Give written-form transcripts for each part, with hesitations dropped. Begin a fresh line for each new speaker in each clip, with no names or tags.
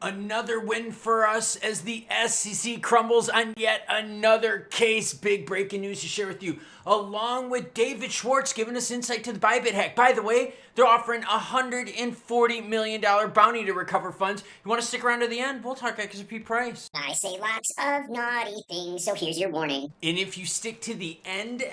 Another win for us as the SEC crumbles on yet another case. Big breaking news to share with you, along with David Schwartz giving us insight to the Bybit hack. By the way, they're offering a $140 million bounty to recover funds. You want to stick around to the end? We'll talk XRP price.
I say lots of naughty things, so here's your warning.
And if you stick to the end,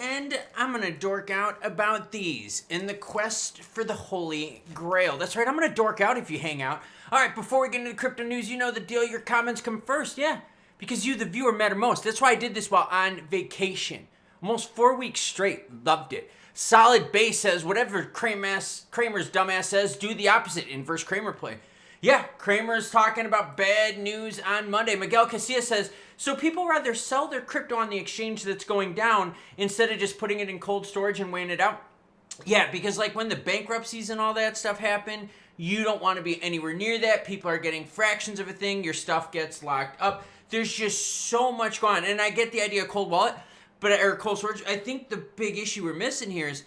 I'm going to dork out about these in the quest for the Holy Grail. That's right, I'm going to dork out if you hang out. All right, before we get into the crypto news, you know the deal. Your comments come first, yeah, because you, the viewer, matter most. That's why I did this while on vacation. Almost 4 weeks straight. Loved it. Solid Base says, whatever Kramer's dumbass says, do the opposite. Inverse Kramer play. Yeah, Kramer's talking about bad news on Monday. Miguel Casilla says, so people rather sell their crypto on the exchange that's going down instead of just putting it in cold storage and weighing it out? Yeah, because like when the bankruptcies and all that stuff happen, you don't want to be anywhere near that. People are getting fractions of a thing. Your stuff gets locked up. There's just so much going on. And I get the idea of cold wallet, or cold storage. I think the big issue we're missing here is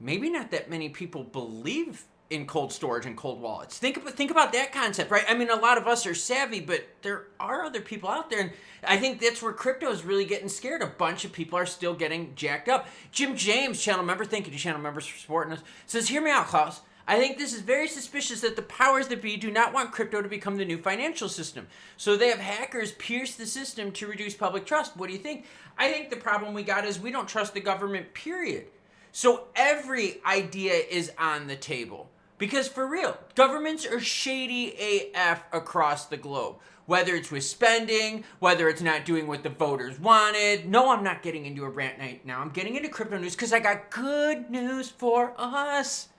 maybe not that many people believe in cold storage and cold wallets. Think about that concept, right? I mean, a lot of us are savvy, but there are other people out there, and I think that's where crypto is really getting scared. A bunch of people are still getting jacked up. Jim James, channel member, thank you to channel members for supporting us, says, hear me out, Klaus. I think this is very suspicious that the powers that be do not want crypto to become the new financial system. So they have hackers pierce the system to reduce public trust. What do you think? I think the problem we got is we don't trust the government, period. So every idea is on the table. Because for real, governments are shady AF across the globe. Whether it's with spending, whether it's not doing what the voters wanted. No, I'm not getting into a rant night now. I'm getting into crypto news because I got good news for us.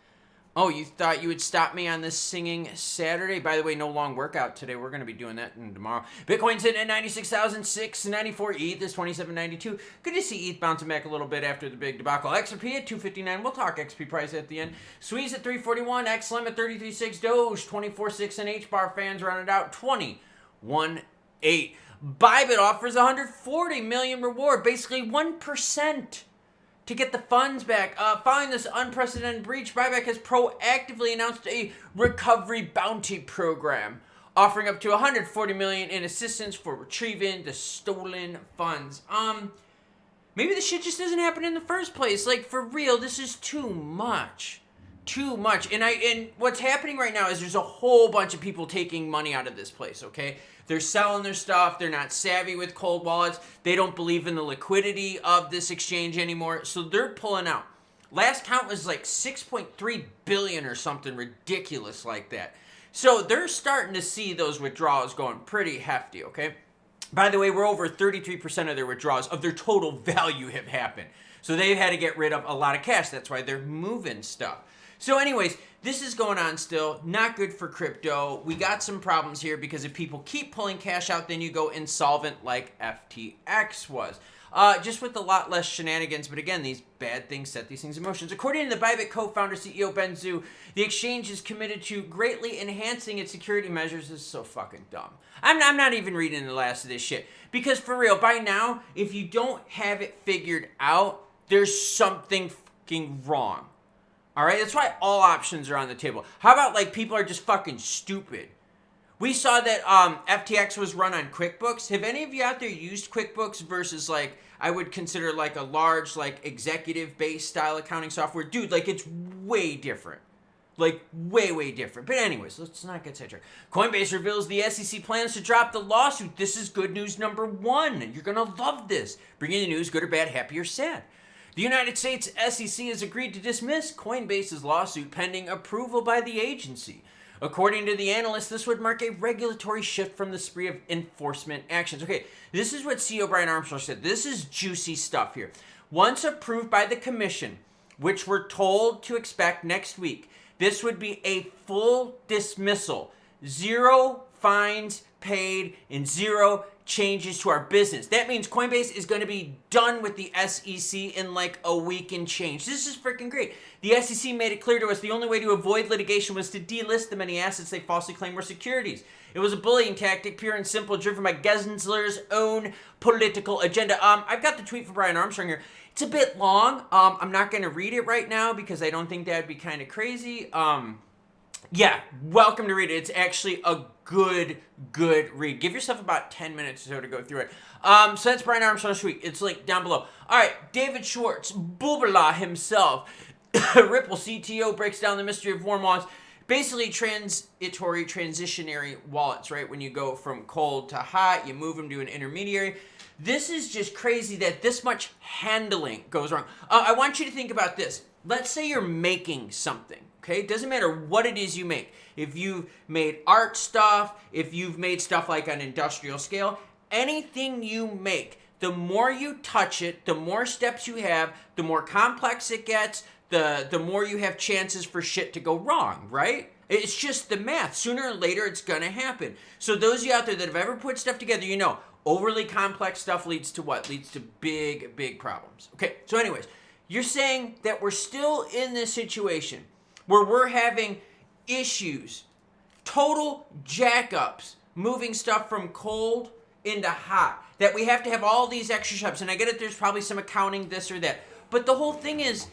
Oh, you thought you would stop me on this singing Saturday? By the way, no long workout today. We're going to be doing that tomorrow. Bitcoin's sitting at 96,694. ETH is 2792. Good to see ETH bouncing back a little bit after the big debacle. XRP at 259. We'll talk XP price at the end. Squeeze at 341. XLM at 33.6. Doge 24.6. And H-bar fans rounded out 20.18. Bybit offers 140 million reward, basically 1%. To get the funds back. Following this unprecedented breach, Bybit has proactively announced a recovery bounty program, offering up to $140 million in assistance for retrieving the stolen funds. Maybe this shit just doesn't happen in the first place. Like, for real, this is too much. Too much. And what's happening right now is there's a whole bunch of people taking money out of this place, okay? They're selling their stuff. They're not savvy with cold wallets. They don't believe in the liquidity of this exchange anymore. So they're pulling out. Last count was like 6.3 billion or something ridiculous like that. So they're starting to see those withdrawals going pretty hefty, okay? By the way, we're over 33% of their withdrawals of their total value have happened. So they've had to get rid of a lot of cash. That's why they're moving stuff. So anyways, this is going on still. Not good for crypto. We got some problems here because if people keep pulling cash out, then you go insolvent like FTX was. Just with a lot less shenanigans, but again, these bad things set these things in motion. According to the Bybit co-founder, CEO Ben Zhu, the exchange is committed to greatly enhancing its security measures. This is so fucking dumb. I'm not even reading the last of this shit. Because for real, by now, if you don't have it figured out, there's something fucking wrong. All right, that's why all options are on the table. How about like people are just fucking stupid? We saw that FTX was run on QuickBooks. Have any of you out there used QuickBooks versus like I would consider like a large like executive-based style accounting software? Dude, like it's way different. Like way different. But anyways, let's not get sidetracked. Coinbase reveals the SEC plans to drop the lawsuit. This is good news number one. You're going to love this. Bringing the news, good or bad, happy or sad. The United States SEC has agreed to dismiss Coinbase's lawsuit pending approval by the agency. According to the analyst, this would mark a regulatory shift from the spree of enforcement actions. Okay, this is what CEO Brian Armstrong said. This is juicy stuff here. Once approved by the commission, which we're told to expect next week, this would be a full dismissal. 0 fines paid and 0 changes to our business. That means Coinbase is going to be done with the SEC in like a week and change. This is freaking great. The SEC made it clear to us the only way to avoid litigation was to delist the many assets they falsely claimed were securities. It was a bullying tactic, pure and simple, driven by Gensler's own political agenda. I've got the tweet from Brian Armstrong here. It's a bit long. I'm not going to read it right now because I don't think that'd be kind of crazy. Yeah, welcome to read it. It's actually a good read. Give yourself about 10 minutes or so to go through it. So that's Brian Armstrong's week. It's linked down below. All right, David Schwartz, Bubala himself, Ripple CTO, breaks down the mystery of warm wallets. Basically, transitionary wallets, right? When you go from cold to hot, you move them to an intermediary. This is just crazy that this much handling goes wrong. I want you to think about this. Let's say you're making something, okay? It doesn't matter what it is you make. If you've made art stuff, if you've made stuff like on industrial scale, anything you make, the more you touch it, the more steps you have, the more complex it gets, the more you have chances for shit to go wrong, right? It's just the math. Sooner or later, it's gonna happen. So those of you out there that have ever put stuff together, you know, overly complex stuff leads to what? Leads to big problems. Okay, so anyways, you're saying that we're still in this situation where we're having issues, total jackups, moving stuff from cold into hot, that we have to have all these extra steps. And I get it, there's probably some accounting, this or that. But the whole thing is,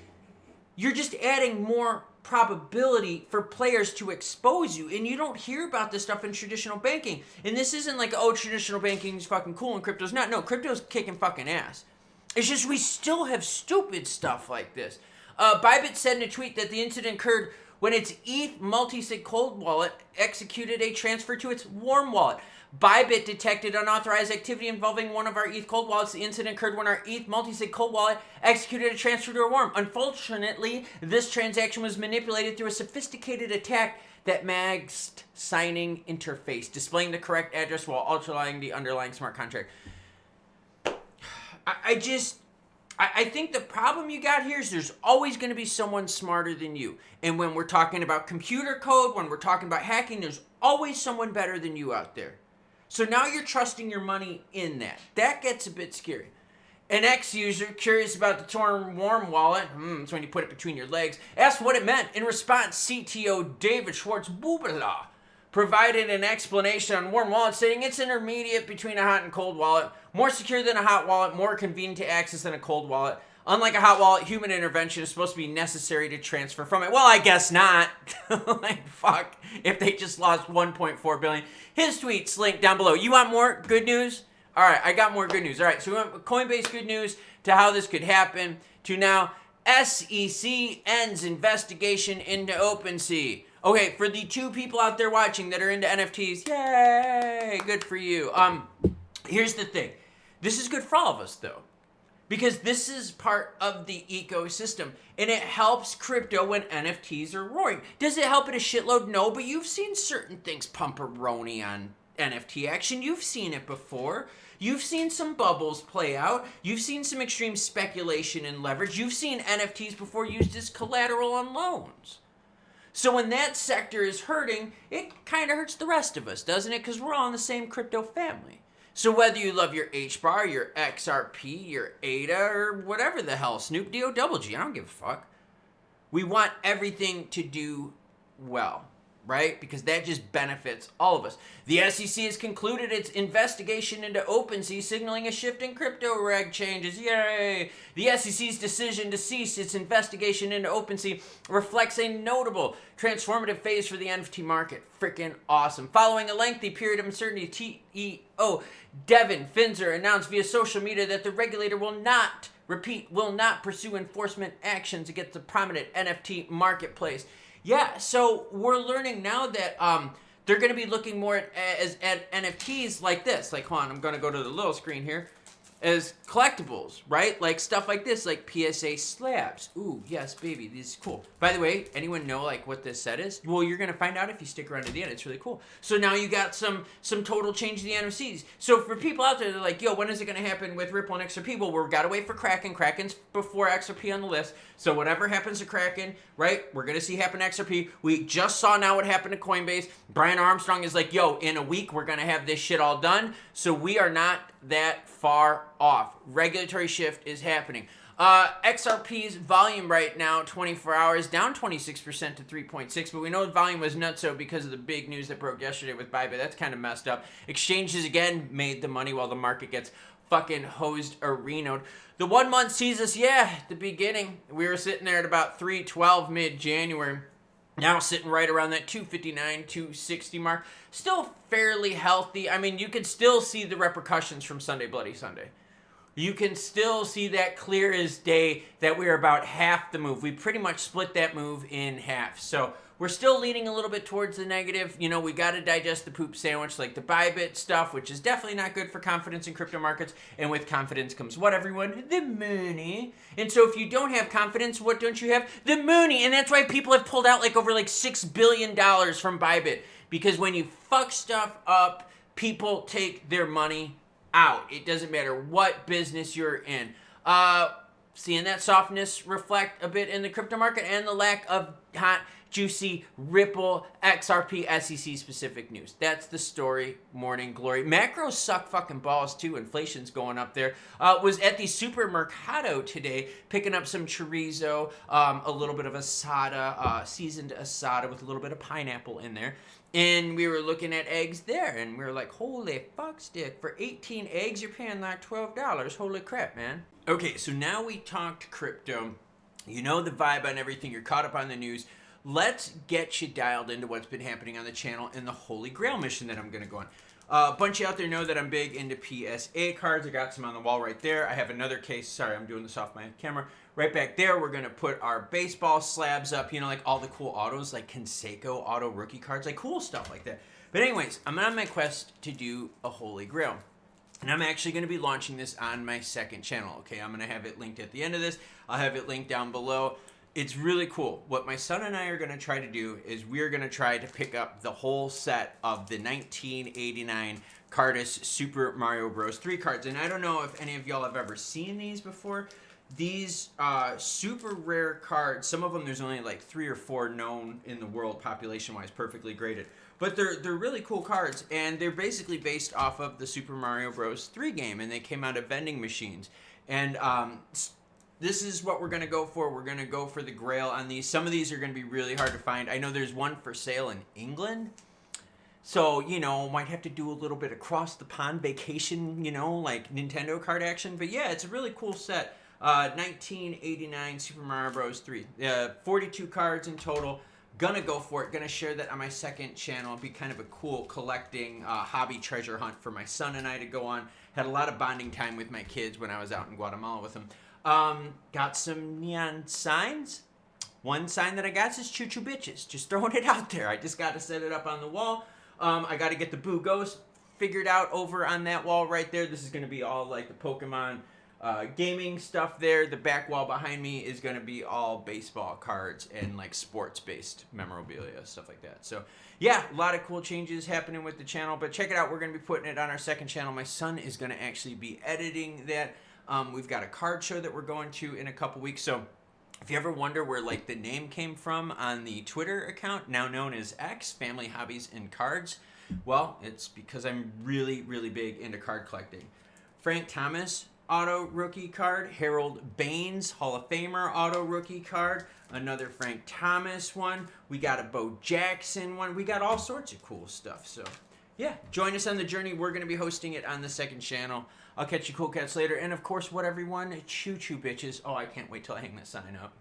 you're just adding more probability for players to expose you, and you don't hear about this stuff in traditional banking. And this isn't like, oh, traditional banking is fucking cool and crypto's not. No, crypto's kicking fucking ass. It's just we still have stupid stuff like this. Bybit said in a tweet that the incident occurred when its ETH multi-sig cold wallet executed a transfer to its warm wallet. Bybit detected unauthorized activity involving one of our ETH cold wallets. The incident occurred when our ETH multi-sig cold wallet executed a transfer to a warm. Unfortunately, this transaction was manipulated through a sophisticated attack that masked signing interface, displaying the correct address while altering the underlying smart contract. I think the problem you got here is there's always going to be someone smarter than you. And when we're talking about computer code, when we're talking about hacking, there's always someone better than you out there. So now you're trusting your money in that. That gets a bit scary. An ex-user, curious about the term warm wallet, it's when you put it between your legs, asked what it meant. In response, CTO David Schwartz Bubala provided an explanation on warm wallet, saying it's intermediate between a hot and cold wallet, more secure than a hot wallet, more convenient to access than a cold wallet. Unlike a hot wallet, human intervention is supposed to be necessary to transfer from it. Well, I guess not. Like, fuck, if they just lost 1.4 billion. His tweet's linked down below. You want more good news? All right, I got more good news. All right, so we went Coinbase good news to how this could happen to now SEC ends investigation into OpenSea. Okay, for the 2 people out there watching that are into NFTs, yay, good for you. Here's the thing. This is good for all of us, though, because this is part of the ecosystem, and it helps crypto when NFTs are roaring. Does it help it a shitload? No, but you've seen certain things pump-a-roni on NFT action. You've seen it before. You've seen some bubbles play out. You've seen some extreme speculation and leverage. You've seen NFTs before used as collateral on loans. So when that sector is hurting, it kind of hurts the rest of us, doesn't it? Because we're all in the same crypto family. So whether you love your HBAR, your XRP, your ADA, or whatever the hell, Snoop D-O double G, I don't give a fuck. We want everything to do well, right? Because that just benefits all of us. The SEC has concluded its investigation into OpenSea, signaling a shift in crypto reg changes. Yay! The SEC's decision to cease its investigation into OpenSea reflects a notable transformative phase for the NFT market. Freaking awesome. Following a lengthy period of uncertainty, CEO Devin Finzer announced via social media that the regulator will not pursue enforcement actions against the prominent NFT marketplace. Yeah, so we're learning now that they're going to be looking more at NFTs like this. Like, hold on, I'm going to go to the little screen here. As collectibles, right? Like stuff like this, like PSA slabs. Ooh, yes, baby, this is cool. By the way, anyone know like what this set is? Well, you're gonna find out if you stick around to the end. It's really cool. So now you got some total change in the NFTs. So for people out there, they're like, yo, when is it gonna happen with Ripple and XRP? Well, we've gotta wait for Kraken. Kraken's before XRP on the list. So whatever happens to Kraken, right? We're gonna see happen to XRP. We just saw now what happened to Coinbase. Brian Armstrong is like, yo, in a week we're gonna have this shit all done. So we are not that far off. Regulatory shift is happening. XRP's volume right now, 24 hours, down 26% to 3.6, but we know the volume was nutso because of the big news that broke yesterday with Bybit. That's kind of messed up. Exchanges again made the money while the market gets fucking hosed arenoed. The 1 month sees us, at the beginning. We were sitting there at about 312 mid-January. Now sitting right around that 259, 260 mark. Still fairly healthy. I mean, you can still see the repercussions from Sunday Bloody Sunday. You can still see that clear as day that we're about half the move. We pretty much split that move in half. So we're still leaning a little bit towards the negative. You know, we got to digest the poop sandwich like the Bybit stuff, which is definitely not good for confidence in crypto markets. And with confidence comes what, everyone? The money. And so if you don't have confidence, what don't you have? The money. And that's why people have pulled out like over like $6 billion from Bybit. Because when you fuck stuff up, people take their money out. It doesn't matter what business you're in. Seeing that softness reflect a bit in the crypto market and the lack of hot, juicy, Ripple, XRP, SEC specific news. That's the story, morning glory. Macros suck fucking balls too. Inflation's going up there. Was at the supermercado today, picking up some chorizo, a little bit of asada, seasoned asada with a little bit of pineapple in there. And we were looking at eggs there, and we were like, holy fuck stick, for 18 eggs, you're paying like $12. Holy crap, man. Okay, so now we talked crypto. You know the vibe on everything. You're caught up on the news. Let's get you dialed into what's been happening on the channel and the Holy Grail mission that I'm going to go on. A bunch of you out there know that I'm big into PSA cards. I got some on the wall right there. I have another case. Sorry, I'm doing this off my camera. Right back there, we're going to put our baseball slabs up. You know, like all the cool autos, like Conseco auto rookie cards, like cool stuff like that. But anyways, I'm on my quest to do a Holy Grail. And I'm actually going to be launching this on my second channel, okay? I'm going to have it linked at the end of this. I'll have it linked down below. It's really cool. What my son and I are going to try to do is we're going to try to pick up the whole set of the 1989 Cardis Super Mario Bros. 3 cards. And I don't know if any of y'all have ever seen these before. These super rare cards, some of them there's only like 3 or 4 known in the world population-wise, perfectly graded. But they're really cool cards, and they're basically based off of the Super Mario Bros. 3 game, and they came out of vending machines. And this is what we're going to go for. We're going to go for the grail on these. Some of these are going to be really hard to find. I know there's one for sale in England. So, you know, might have to do a little bit across the pond vacation, you know, like Nintendo card action. But yeah, it's a really cool set. 1989 Super Mario Bros. 3. 42 cards in total. Gonna go for it. Gonna share that on my second channel. It'll be kind of a cool collecting hobby treasure hunt for my son and I to go on. Had a lot of bonding time with my kids when I was out in Guatemala with them. Got some neon signs. One sign that I got is Choo Choo Bitches. Just throwing it out there. I just got to set it up on the wall. I got to get the Boo Ghost figured out over on that wall right there. This is going to be all like the Pokemon gaming stuff there. The back wall behind me is going to be all baseball cards and like sports-based memorabilia, stuff like that. So yeah, a lot of cool changes happening with the channel. But check it out. We're going to be putting it on our second channel. My son is going to actually be editing that. We've got a card show that we're going to in a couple weeks. So if you ever wonder where like the name came from on the Twitter account, now known as X, Family Hobbies and Cards, well, it's because I'm really, really big into card collecting. Frank Thomas auto rookie card, Harold Baines Hall of Famer auto rookie card, another Frank Thomas one. We got a Bo Jackson one. We got all sorts of cool stuff. So yeah, join us on the journey. We're going to be hosting it on the second channel. I'll catch you cool cats later. And of course, what everyone, choo choo bitches. Oh, I can't wait till I hang this sign up.